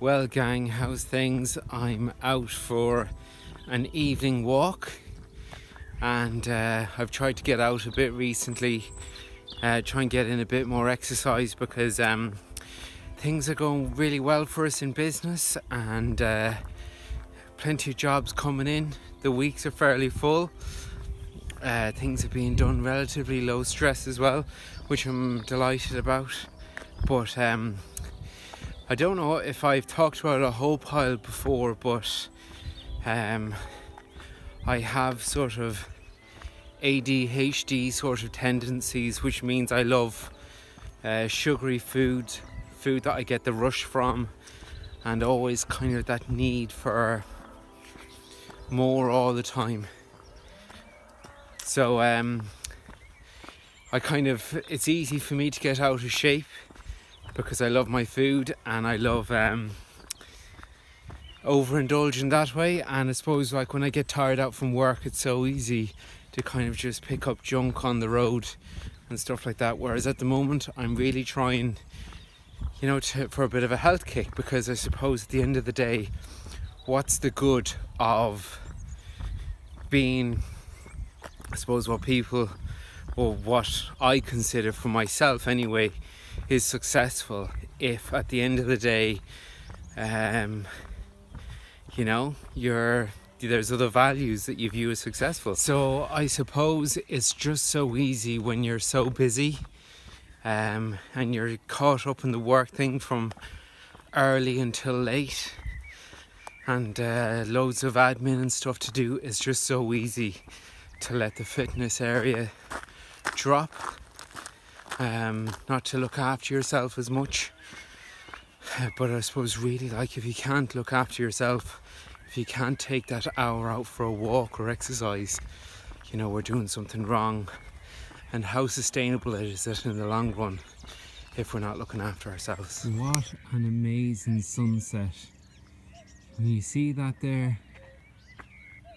Well, gang, how's things? I'm out for an evening walk, and I've tried to get out a bit recently, try and get in a bit more exercise because things are going really well for us in business, and plenty of jobs coming in. The weeks are fairly full. Things are being done relatively low stress as well, which I'm delighted about. But I don't know if I've talked about a whole pile before, but I have sort of ADHD sort of tendencies, which means I love sugary food that I get the rush from, and always kind of that need for more all the time. So it's easy for me to get out of shape because I love my food and I love overindulging that way. And I suppose like when I get tired out from work, it's so easy to kind of just pick up junk on the road and stuff like that. Whereas at the moment, I'm really trying, for a bit of a health kick, because I suppose at the end of the day, what's the good of being, I suppose what I consider for myself anyway, is successful if at the end of the day, there's other values that you view as successful. So I suppose it's just so easy when you're so busy, and you're caught up in the work thing from early until late, and loads of admin and stuff to do. It's just so easy to let the fitness area drop, not to look after yourself as much. But I suppose really, like, if you can't look after yourself, if you can't take that hour out for a walk or exercise, we're doing something wrong. And how sustainable is it in the long run if we're not looking after ourselves? What an amazing sunset. And you see that there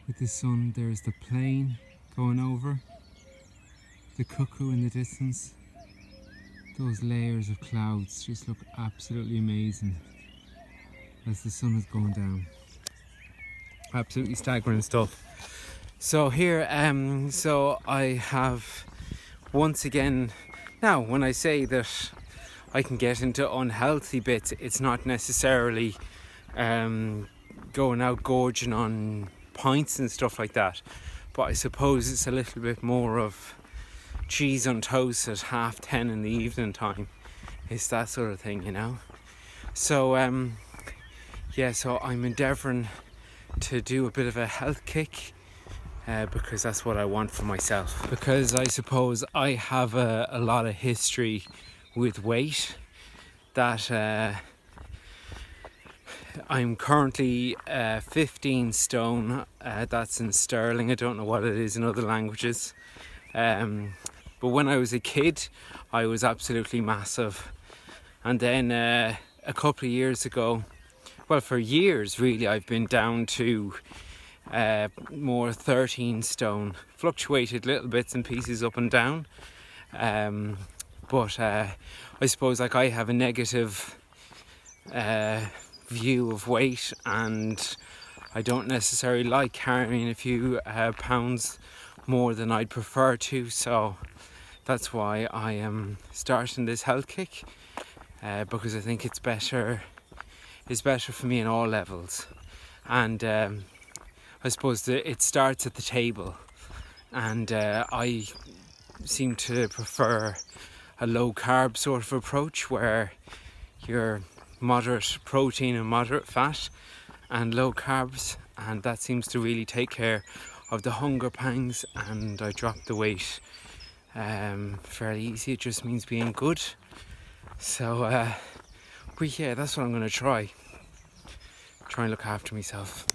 with the sun, there's the plane going over, the cuckoo in the distance. Those layers of clouds just look absolutely amazing as the sun is going down. Absolutely staggering stuff. So here, so I have once again, now when I say that I can get into unhealthy bits, it's not necessarily going out gorging on pints and stuff like that, but I suppose it's a little bit more of cheese on toast at 10:30 in the evening time. It's that sort of thing, So so I'm endeavouring to do a bit of a health kick, because that's what I want for myself. Because I suppose I have a lot of history with weight, that I'm currently 15 stone, that's in sterling. I don't know what it is in other languages. But when I was a kid, I was absolutely massive. And then a couple of years ago, well, for years really, I've been down to more 13 stone. Fluctuated little bits and pieces up and down. But I suppose like I have a negative view of weight, and I don't necessarily like carrying a few pounds more than I'd prefer to. So that's why I am starting this health kick, because I think it's better for me in all levels. And I suppose it starts at the table, and I seem to prefer a low carb sort of approach, where you're moderate protein and moderate fat and low carbs, and that seems to really take care of the hunger pangs, and I dropped the weight fairly easy. It just means being good. So that's what I'm going to try and look after myself.